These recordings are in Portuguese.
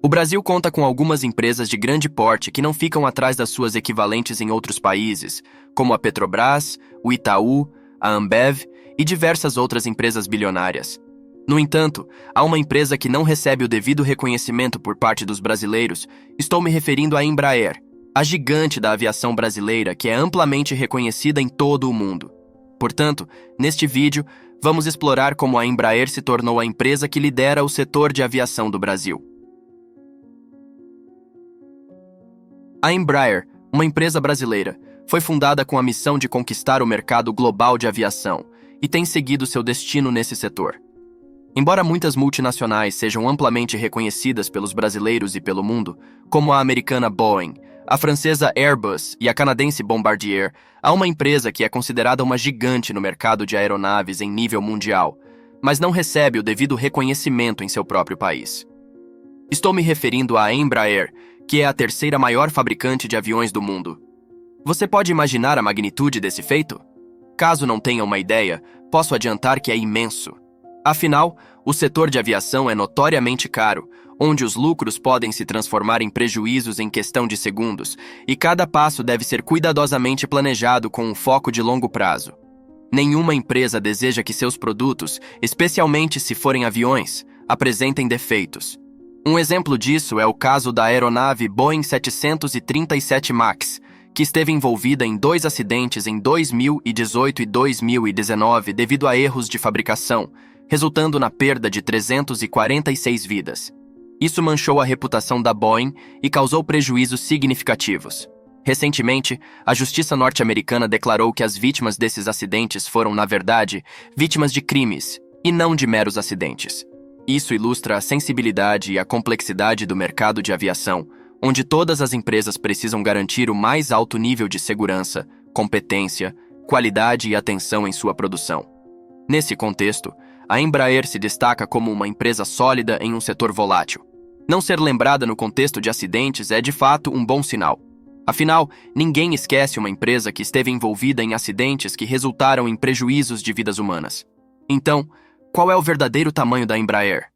O Brasil conta com algumas empresas de grande porte que não ficam atrás das suas equivalentes em outros países, como a Petrobras, o Itaú, a Ambev e diversas outras empresas bilionárias. No entanto, há uma empresa que não recebe o devido reconhecimento por parte dos brasileiros. Estou me referindo à Embraer, a gigante da aviação brasileira que é amplamente reconhecida em todo o mundo. Portanto, neste vídeo, vamos explorar como a Embraer se tornou a empresa que lidera o setor de aviação do Brasil. A Embraer, uma empresa brasileira, foi fundada com a missão de conquistar o mercado global de aviação e tem seguido seu destino nesse setor. Embora muitas multinacionais sejam amplamente reconhecidas pelos brasileiros e pelo mundo, como a americana Boeing, a francesa Airbus e a canadense Bombardier, há uma empresa que é considerada uma gigante no mercado de aeronaves em nível mundial, mas não recebe o devido reconhecimento em seu próprio país. Estou me referindo à Embraer, que é a terceira maior fabricante de aviões do mundo. Você pode imaginar a magnitude desse feito? Caso não tenha uma ideia, posso adiantar que é imenso. Afinal, o setor de aviação é notoriamente caro, onde os lucros podem se transformar em prejuízos em questão de segundos, e cada passo deve ser cuidadosamente planejado com um foco de longo prazo. Nenhuma empresa deseja que seus produtos, especialmente se forem aviões, apresentem defeitos. Um exemplo disso é o caso da aeronave Boeing 737 MAX, que esteve envolvida em 2 acidentes em 2018 e 2019 devido a erros de fabricação, resultando na perda de 346 vidas. Isso manchou a reputação da Boeing e causou prejuízos significativos. Recentemente, a Justiça norte-americana declarou que as vítimas desses acidentes foram, na verdade, vítimas de crimes, e não de meros acidentes. Isso ilustra a sensibilidade e a complexidade do mercado de aviação, onde todas as empresas precisam garantir o mais alto nível de segurança, competência, qualidade e atenção em sua produção. Nesse contexto, a Embraer se destaca como uma empresa sólida em um setor volátil. Não ser lembrada no contexto de acidentes é de fato um bom sinal. Afinal, ninguém esquece uma empresa que esteve envolvida em acidentes que resultaram em prejuízos de vidas humanas. Então, qual é o verdadeiro tamanho da Embraer?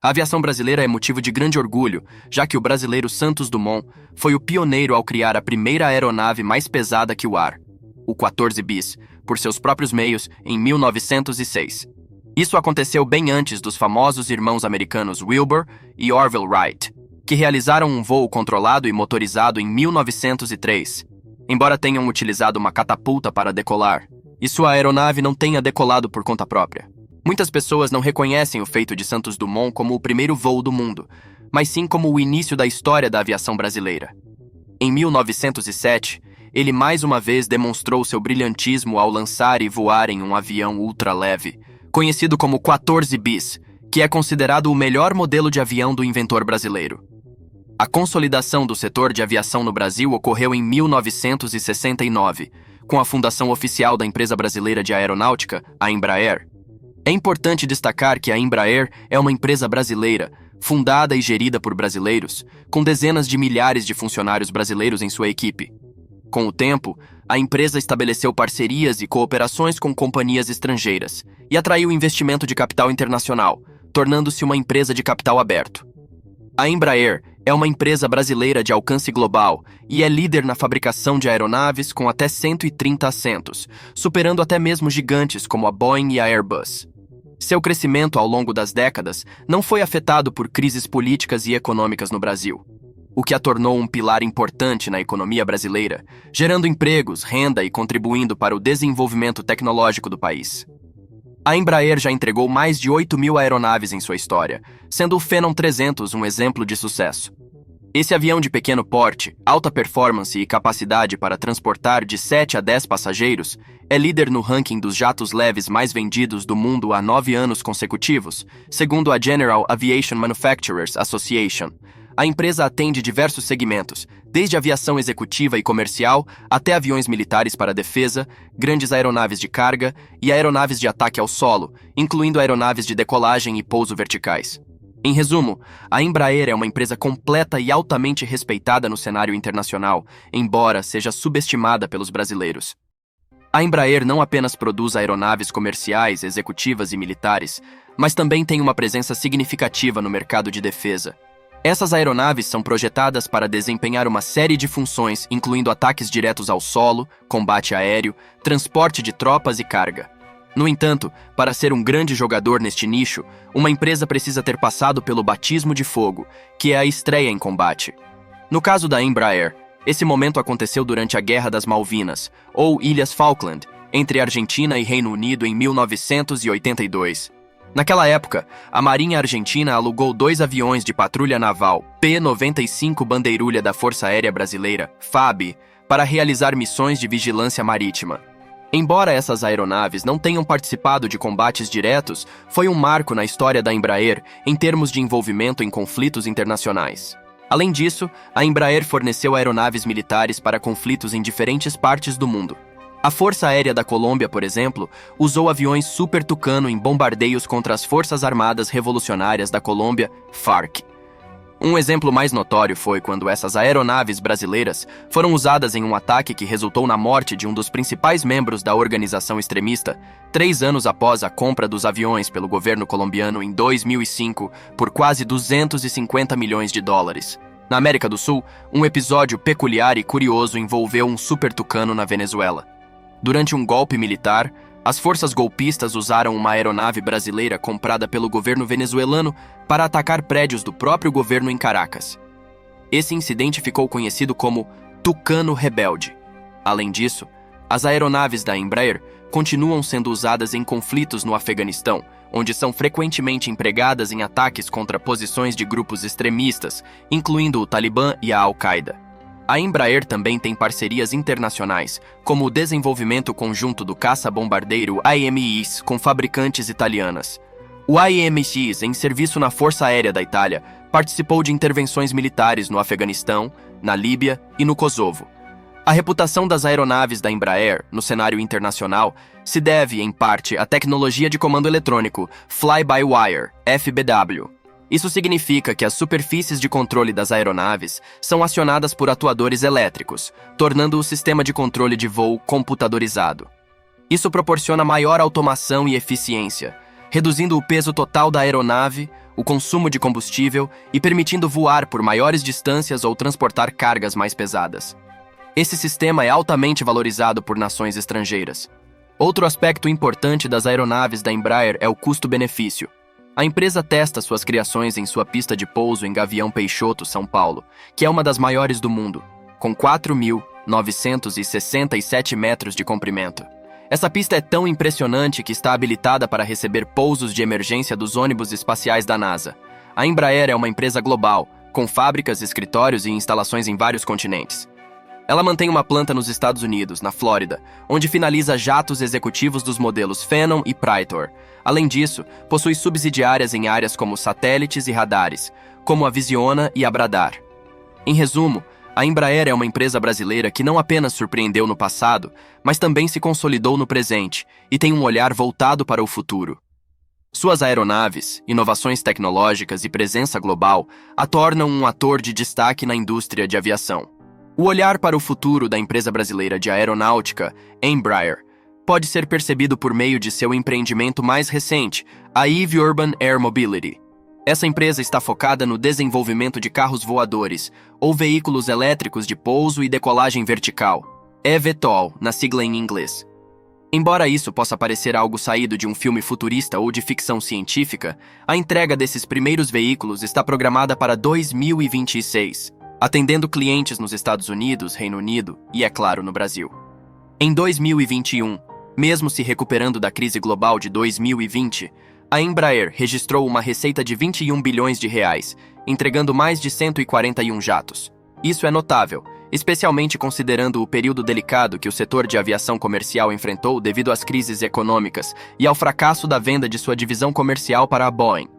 A aviação brasileira é motivo de grande orgulho, já que o brasileiro Santos Dumont foi o pioneiro ao criar a primeira aeronave mais pesada que o ar, o 14 bis, por seus próprios meios, em 1906. Isso aconteceu bem antes dos famosos irmãos americanos Wilbur e Orville Wright, que realizaram um voo controlado e motorizado em 1903, embora tenham utilizado uma catapulta para decolar, e sua aeronave não tenha decolado por conta própria. Muitas pessoas não reconhecem o feito de Santos Dumont como o primeiro voo do mundo, mas sim como o início da história da aviação brasileira. Em 1907, ele mais uma vez demonstrou seu brilhantismo ao lançar e voar em um avião ultraleve, conhecido como 14 bis, que é considerado o melhor modelo de avião do inventor brasileiro. A consolidação do setor de aviação no Brasil ocorreu em 1969, com a fundação oficial da empresa brasileira de aeronáutica, a Embraer. É importante destacar que a Embraer é uma empresa brasileira, fundada e gerida por brasileiros, com dezenas de milhares de funcionários brasileiros em sua equipe. Com o tempo, a empresa estabeleceu parcerias e cooperações com companhias estrangeiras e atraiu investimento de capital internacional, tornando-se uma empresa de capital aberto. A Embraer é uma empresa brasileira de alcance global e é líder na fabricação de aeronaves com até 130 assentos, superando até mesmo gigantes como a Boeing e a Airbus. Seu crescimento ao longo das décadas não foi afetado por crises políticas e econômicas no Brasil, o que a tornou um pilar importante na economia brasileira, gerando empregos, renda e contribuindo para o desenvolvimento tecnológico do país. A Embraer já entregou mais de 8.000 aeronaves em sua história, sendo o Phenom 300 um exemplo de sucesso. Esse avião de pequeno porte, alta performance e capacidade para transportar de 7 a 10 passageiros, é líder no ranking dos jatos leves mais vendidos do mundo há 9 anos consecutivos, segundo a General Aviation Manufacturers Association. A empresa atende diversos segmentos, desde aviação executiva e comercial até aviões militares para defesa, grandes aeronaves de carga e aeronaves de ataque ao solo, incluindo aeronaves de decolagem e pouso verticais. Em resumo, a Embraer é uma empresa completa e altamente respeitada no cenário internacional, embora seja subestimada pelos brasileiros. A Embraer não apenas produz aeronaves comerciais, executivas e militares, mas também tem uma presença significativa no mercado de defesa. Essas aeronaves são projetadas para desempenhar uma série de funções, incluindo ataques diretos ao solo, combate aéreo, transporte de tropas e carga. No entanto, para ser um grande jogador neste nicho, uma empresa precisa ter passado pelo batismo de fogo, que é a estreia em combate. No caso da Embraer, esse momento aconteceu durante a Guerra das Malvinas, ou Ilhas Falkland, entre Argentina e Reino Unido em 1982. Naquela época, a Marinha Argentina alugou 2 aviões de patrulha naval P-95 Bandeirulha da Força Aérea Brasileira, FAB, para realizar missões de vigilância marítima. Embora essas aeronaves não tenham participado de combates diretos, foi um marco na história da Embraer em termos de envolvimento em conflitos internacionais. Além disso, a Embraer forneceu aeronaves militares para conflitos em diferentes partes do mundo. A Força Aérea da Colômbia, por exemplo, usou aviões Super Tucano em bombardeios contra as Forças Armadas Revolucionárias da Colômbia, FARC. Um exemplo mais notório foi quando essas aeronaves brasileiras foram usadas em um ataque que resultou na morte de um dos principais membros da organização extremista, 3 anos após a compra dos aviões pelo governo colombiano em 2005 por quase 250 milhões de dólares. Na América do Sul, um episódio peculiar e curioso envolveu um Super Tucano na Venezuela. Durante um golpe militar, as forças golpistas usaram uma aeronave brasileira comprada pelo governo venezuelano para atacar prédios do próprio governo em Caracas. Esse incidente ficou conhecido como Tucano Rebelde. Além disso, as aeronaves da Embraer continuam sendo usadas em conflitos no Afeganistão, onde são frequentemente empregadas em ataques contra posições de grupos extremistas, incluindo o Talibã e a Al-Qaeda. A Embraer também tem parcerias internacionais, como o desenvolvimento conjunto do caça-bombardeiro AMX com fabricantes italianas. O AMX, em serviço na Força Aérea da Itália, participou de intervenções militares no Afeganistão, na Líbia e no Kosovo. A reputação das aeronaves da Embraer, no cenário internacional, se deve, em parte, à tecnologia de comando eletrônico Fly-by-Wire, FBW. Isso significa que as superfícies de controle das aeronaves são acionadas por atuadores elétricos, tornando o sistema de controle de voo computadorizado. Isso proporciona maior automação e eficiência, reduzindo o peso total da aeronave, o consumo de combustível e permitindo voar por maiores distâncias ou transportar cargas mais pesadas. Esse sistema é altamente valorizado por nações estrangeiras. Outro aspecto importante das aeronaves da Embraer é o custo-benefício. A empresa testa suas criações em sua pista de pouso em Gavião Peixoto, São Paulo, que é uma das maiores do mundo, com 4.967 metros de comprimento. Essa pista é tão impressionante que está habilitada para receber pousos de emergência dos ônibus espaciais da NASA. A Embraer é uma empresa global, com fábricas, escritórios e instalações em vários continentes. Ela mantém uma planta nos Estados Unidos, na Flórida, onde finaliza jatos executivos dos modelos Phenom e Praetor. Além disso, possui subsidiárias em áreas como satélites e radares, como a Visiona e a Bradar. Em resumo, a Embraer é uma empresa brasileira que não apenas surpreendeu no passado, mas também se consolidou no presente e tem um olhar voltado para o futuro. Suas aeronaves, inovações tecnológicas e presença global a tornam um ator de destaque na indústria de aviação. O olhar para o futuro da empresa brasileira de aeronáutica, Embraer, pode ser percebido por meio de seu empreendimento mais recente, a Eve Urban Air Mobility. Essa empresa está focada no desenvolvimento de carros voadores, ou veículos elétricos de pouso e decolagem vertical, eVTOL, na sigla em inglês. Embora isso possa parecer algo saído de um filme futurista ou de ficção científica, a entrega desses primeiros veículos está programada para 2026. Atendendo clientes nos Estados Unidos, Reino Unido e, é claro, no Brasil. Em 2021, mesmo se recuperando da crise global de 2020, a Embraer registrou uma receita de 21 bilhões de reais, entregando mais de 141 jatos. Isso é notável, especialmente considerando o período delicado que o setor de aviação comercial enfrentou devido às crises econômicas e ao fracasso da venda de sua divisão comercial para a Boeing.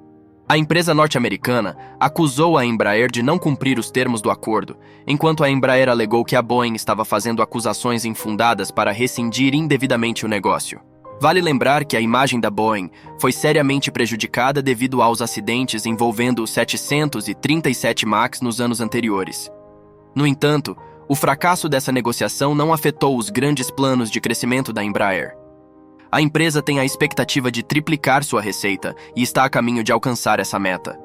A empresa norte-americana acusou a Embraer de não cumprir os termos do acordo, enquanto a Embraer alegou que a Boeing estava fazendo acusações infundadas para rescindir indevidamente o negócio. Vale lembrar que a imagem da Boeing foi seriamente prejudicada devido aos acidentes envolvendo o 737 MAX nos anos anteriores. No entanto, o fracasso dessa negociação não afetou os grandes planos de crescimento da Embraer. A empresa tem a expectativa de triplicar sua receita e está a caminho de alcançar essa meta.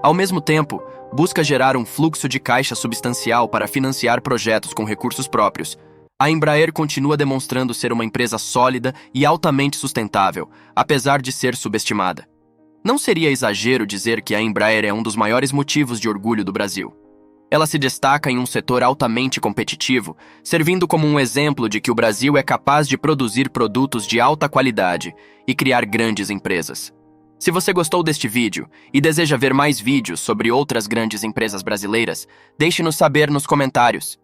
Ao mesmo tempo, busca gerar um fluxo de caixa substancial para financiar projetos com recursos próprios. A Embraer continua demonstrando ser uma empresa sólida e altamente sustentável, apesar de ser subestimada. Não seria exagero dizer que a Embraer é um dos maiores motivos de orgulho do Brasil. Ela se destaca em um setor altamente competitivo, servindo como um exemplo de que o Brasil é capaz de produzir produtos de alta qualidade e criar grandes empresas. Se você gostou deste vídeo e deseja ver mais vídeos sobre outras grandes empresas brasileiras, deixe-nos saber nos comentários.